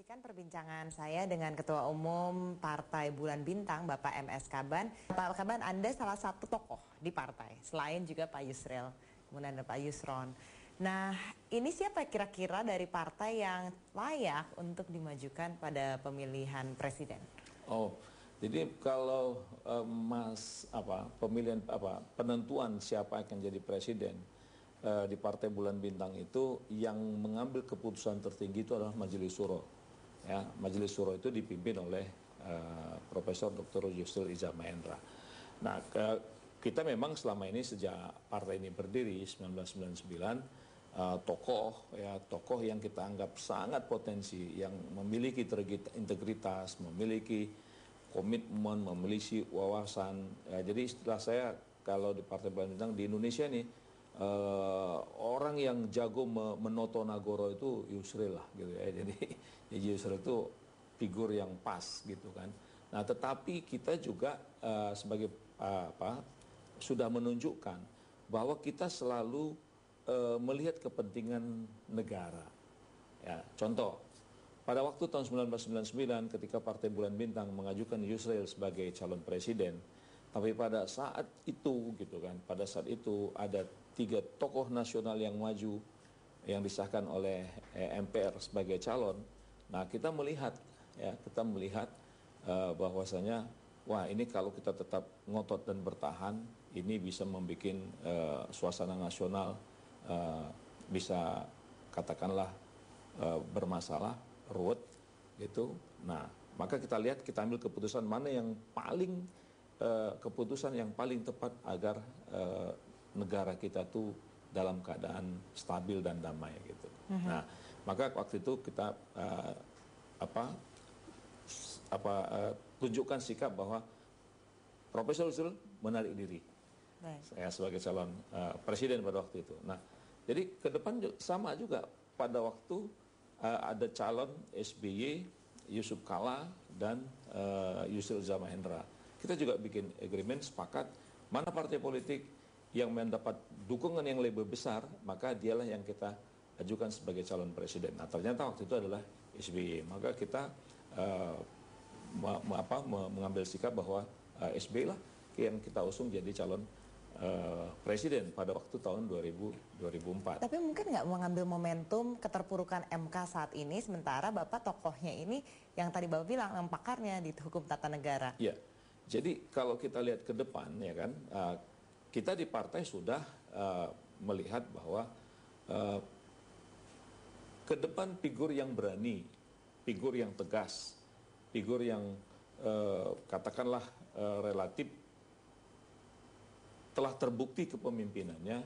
Saksikan perbincangan saya dengan Ketua Umum Partai Bulan Bintang, Bapak MS Kaban. Pak Kaban, Anda salah satu tokoh di partai, selain juga Pak Yusril, kemudian ada Pak Yusron. Nah, ini siapa kira-kira dari partai yang layak untuk dimajukan pada pemilihan presiden? Jadi kalau penentuan siapa yang akan jadi presiden di Partai Bulan Bintang itu, yang mengambil keputusan tertinggi itu adalah Majelis Syuro. Ya, Majelis Syuro itu dipimpin oleh Profesor Dr. Yusril Iza Mahendra. Nah, kita memang selama ini sejak partai ini berdiri 1999, tokoh yang kita anggap sangat potensi, yang memiliki integritas, memiliki komitmen, memiliki wawasan. Jadi istilah saya kalau di Partai Bulan Bintang di Indonesia nih, orang yang jago menoto nagoro itu Yusril lah gitu ya. Jadi Yusril itu figur yang pas gitu kan. Nah, tetapi kita juga sebagai sudah menunjukkan bahwa kita selalu melihat kepentingan negara. Ya, contoh, pada waktu tahun 1999 ketika Partai Bulan Bintang mengajukan Yusril sebagai calon presiden, tapi pada saat itu gitu kan, pada saat itu ada 3 tokoh nasional yang maju yang disahkan oleh MPR sebagai calon. Nah, kita melihat bahwasanya wah, ini kalau kita tetap ngotot dan bertahan, ini bisa membuat suasana nasional bisa katakanlah bermasalah, ruwet gitu. Nah, maka kita lihat, kita ambil keputusan mana yang paling keputusan yang paling tepat agar negara kita tuh dalam keadaan stabil dan damai gitu. Nah, maka waktu itu kita tunjukkan sikap bahwa Profesor Yusril menarik diri. Saya sebagai calon presiden pada waktu itu. Nah, jadi ke depan sama juga pada waktu ada calon SBY, Yusuf Kala dan Yusril Iza Mahendra. Kita juga bikin agreement, sepakat mana partai politik yang mendapat dukungan yang lebih besar, maka dialah yang kita ajukan sebagai calon presiden. Nah, ternyata waktu itu adalah SBY. Maka kita mengambil sikap bahwa SBY lah yang kita usung jadi calon presiden pada waktu tahun 2004. Tapi mungkin nggak mengambil momentum keterpurukan MK saat ini, sementara Bapak tokohnya ini yang tadi Bapak bilang, pakarnya di hukum tata negara. Ya, jadi kalau kita lihat ke depan ya kan, kita di partai sudah melihat bahwa ke depan figur yang berani, figur yang tegas, figur yang katakanlah relatif telah terbukti kepemimpinannya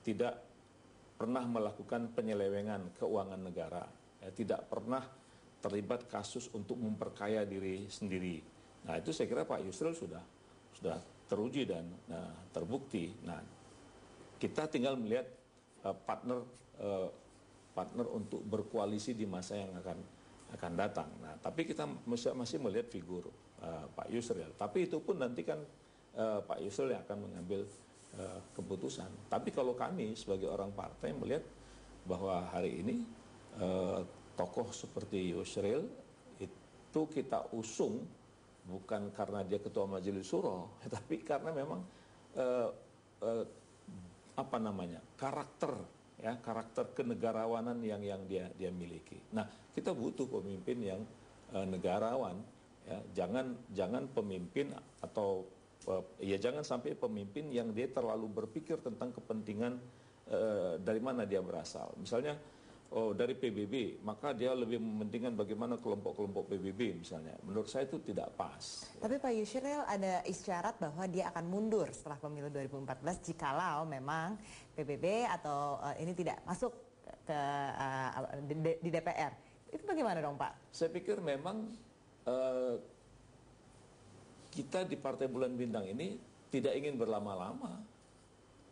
tidak pernah melakukan penyelewengan keuangan negara, tidak pernah terlibat kasus untuk memperkaya diri sendiri. Nah, itu saya kira Pak Yusril sudah teruji dan terbukti. Nah, kita tinggal melihat partner untuk berkoalisi di masa yang akan datang. Nah, tapi kita masih melihat figur Pak Yusril. Tapi itu pun nanti kan Pak Yusril yang akan mengambil keputusan. Tapi kalau kami sebagai orang partai melihat bahwa hari ini tokoh seperti Yusril itu kita usung bukan karena dia ketua Majelis Syuro, tapi karena memang karakter kenegarawanan yang dia miliki. Nah, kita butuh pemimpin yang negarawan, ya. Jangan pemimpin atau jangan sampai pemimpin yang dia terlalu berpikir tentang kepentingan dari mana dia berasal. Misalnya dari PBB, maka dia lebih mementingkan bagaimana kelompok-kelompok PBB misalnya. Menurut saya itu tidak pas. Tapi Pak Yusril ada isyarat bahwa dia akan mundur setelah pemilu 2014 jikalau memang PBB atau ini tidak masuk ke di DPR. Itu bagaimana dong Pak? Saya pikir memang kita di Partai Bulan Bintang ini tidak ingin berlama-lama,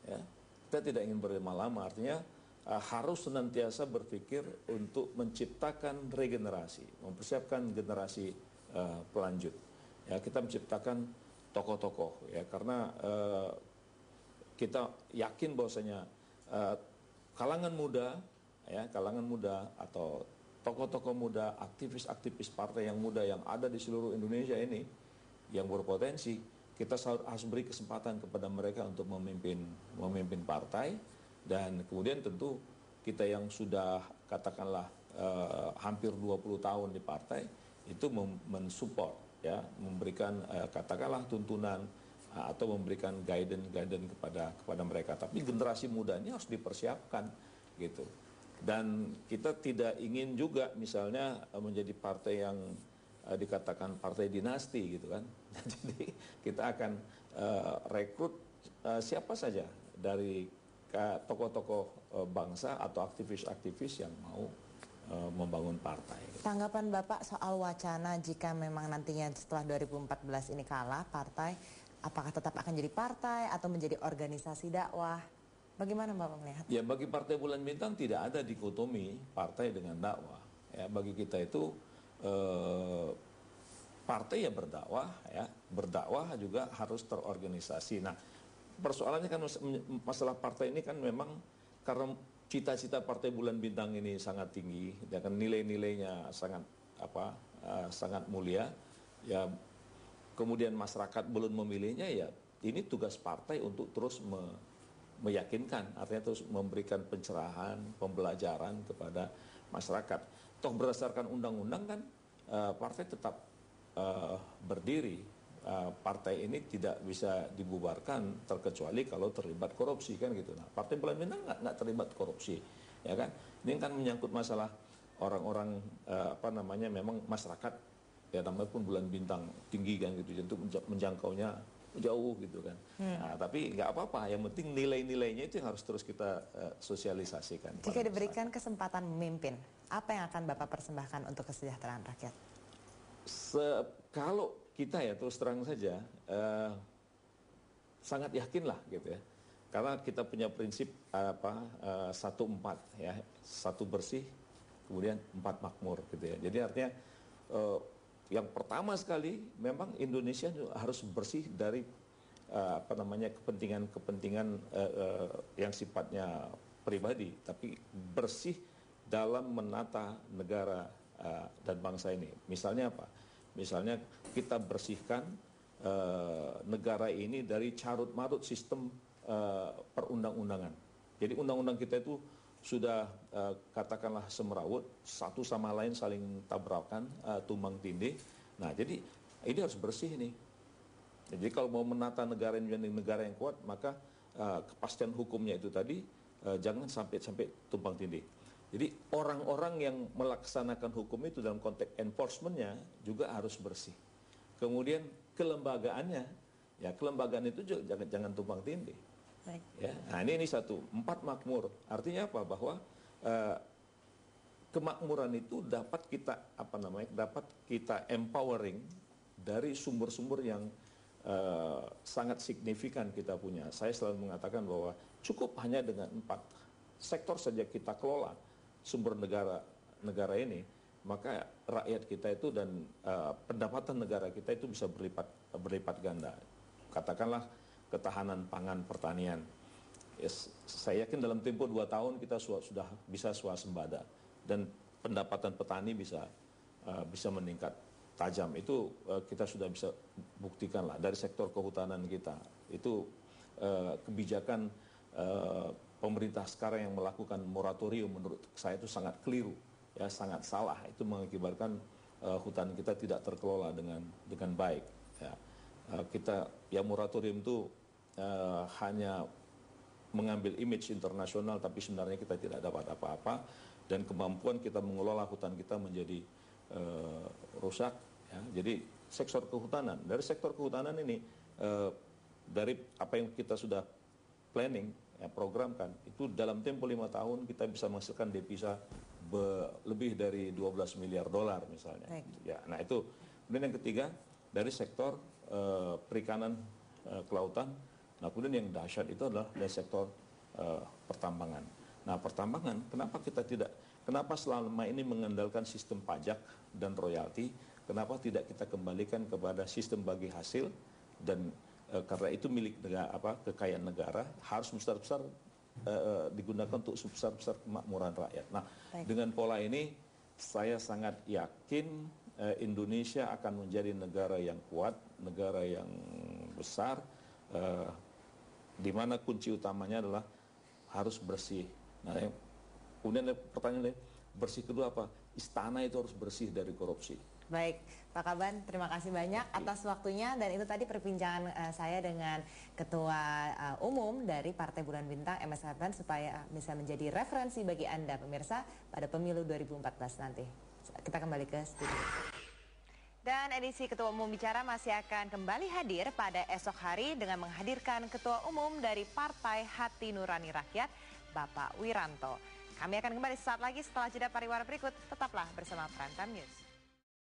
ya. Kita tidak ingin berlama-lama, artinya harus senantiasa berpikir untuk menciptakan regenerasi, mempersiapkan generasi pelanjut. Ya, kita menciptakan tokoh-tokoh, ya, karena kita yakin bahwasanya kalangan muda atau tokoh-tokoh muda, aktivis-aktivis partai yang muda yang ada di seluruh Indonesia ini yang berpotensi, kita harus beri kesempatan kepada mereka untuk memimpin partai. Dan kemudian tentu kita yang sudah katakanlah hampir 20 tahun di partai itu mensupport, ya, memberikan katakanlah tuntunan atau memberikan guidance kepada mereka. Tapi generasi muda ini harus dipersiapkan gitu. Dan kita tidak ingin juga misalnya menjadi partai yang dikatakan partai dinasti gitu kan. Jadi kita akan rekrut siapa saja dari tokoh-tokoh bangsa atau aktivis-aktivis yang mau membangun partai. Tanggapan Bapak soal wacana jika memang nantinya setelah 2014 ini kalah partai, apakah tetap akan jadi partai atau menjadi organisasi dakwah? Bagaimana Bapak melihat? Ya, bagi Partai Bulan Bintang tidak ada dikotomi partai dengan dakwah. Ya, bagi kita itu partai ya berdakwah, ya, berdakwah juga harus terorganisasi. Nah, persoalannya kan masalah partai ini kan memang karena cita-cita Partai Bulan Bintang ini sangat tinggi, dan nilai-nilainya sangat mulia. Ya, kemudian masyarakat belum memilihnya, ya ini tugas partai untuk terus meyakinkan, artinya terus memberikan pencerahan, pembelajaran kepada masyarakat. Toh berdasarkan undang-undang kan partai tetap berdiri. Partai ini tidak bisa dibubarkan terkecuali kalau terlibat korupsi kan gitu. Nah, Partai Bulan Bintang nggak terlibat korupsi, ya kan? Ini kan menyangkut masalah orang-orang memang masyarakat, ya namanya pun Bulan Bintang tinggi kan gitu, untuk menjangkaunya jauh gitu kan. Nah, tapi nggak apa-apa, yang penting nilai-nilainya itu yang harus terus kita sosialisasikan. Jika diberikan kesempatan memimpin, apa yang akan Bapak persembahkan untuk kesejahteraan rakyat? Kalau kita ya terus terang saja sangat yakin lah gitu ya, karena kita punya prinsip 1-4 ya, 1 bersih kemudian 4 makmur gitu ya. Jadi artinya yang pertama sekali memang Indonesia harus bersih dari kepentingan yang sifatnya pribadi, tapi bersih dalam menata negara dan bangsa ini. Misalnya apa? Misalnya kita bersihkan negara ini dari carut-marut sistem perundang-undangan. Jadi undang-undang kita itu sudah katakanlah semerawut, satu sama lain saling tabrakan, tumbang tindih. Nah, jadi ini harus bersih nih. Jadi kalau mau menata negara ini menjadi negara yang kuat, maka kepastian hukumnya itu tadi jangan sampai tumbang tindih. Jadi orang-orang yang melaksanakan hukum itu dalam konteks enforcement-nya juga harus bersih. Kemudian kelembagaannya, ya kelembagaan itu juga jangan tumpang tindih. Baik. Ya, nah ini 1, 4 makmur. Artinya apa? Bahwa kemakmuran itu dapat kita empowering dari sumber-sumber yang sangat signifikan kita punya. Saya selalu mengatakan bahwa cukup hanya dengan 4 sektor saja kita kelola sumber negara ini, maka rakyat kita itu dan pendapatan negara kita itu bisa berlipat ganda. Katakanlah ketahanan pangan pertanian. Yes, saya yakin dalam tempo 2 tahun kita sudah bisa swasembada dan pendapatan petani bisa meningkat tajam. Itu kita sudah bisa buktikan lah dari sektor kehutanan kita. Itu kebijakan pemerintah sekarang yang melakukan moratorium menurut saya itu sangat keliru, ya sangat salah. Itu mengakibatkan hutan kita tidak terkelola dengan baik. Ya. Moratorium itu hanya mengambil image internasional, tapi sebenarnya kita tidak dapat apa-apa, dan kemampuan kita mengelola hutan kita menjadi rusak. Ya. Jadi sektor kehutanan, dari sektor kehutanan ini dari apa yang kita sudah planning, ya, programkan, itu dalam tempo 5 tahun kita bisa menghasilkan devisa lebih dari 12 miliar dolar misalnya. Ya, nah itu. Kemudian yang ketiga dari sektor perikanan kelautan. Nah kemudian yang dahsyat itu adalah dari sektor pertambangan. Nah pertambangan, kenapa selama ini mengandalkan sistem pajak dan royalti, kenapa tidak kita kembalikan kepada sistem bagi hasil, dan karena itu milik negara, kekayaan negara, harus besar-besar digunakan untuk sebesar-besar kemakmuran rakyat. Nah, dengan pola ini saya sangat yakin Indonesia akan menjadi negara yang kuat, negara yang besar, di mana kunci utamanya adalah harus bersih. Nah, kemudian pertanyaannya, bersih kedua apa? Istana itu harus bersih dari korupsi. Baik, Pak Kaban, terima kasih banyak atas waktunya, dan itu tadi perbincangan saya dengan Ketua Umum dari Partai Bulan Bintang, MS Kaban, supaya bisa menjadi referensi bagi Anda pemirsa pada pemilu 2014 nanti. Kita kembali ke studio. Dan edisi Ketua Umum Bicara masih akan kembali hadir pada esok hari dengan menghadirkan Ketua Umum dari Partai Hati Nurani Rakyat, Bapak Wiranto. Kami akan kembali sesaat lagi setelah jeda pariwara berikut. Tetaplah bersama Prime Time News.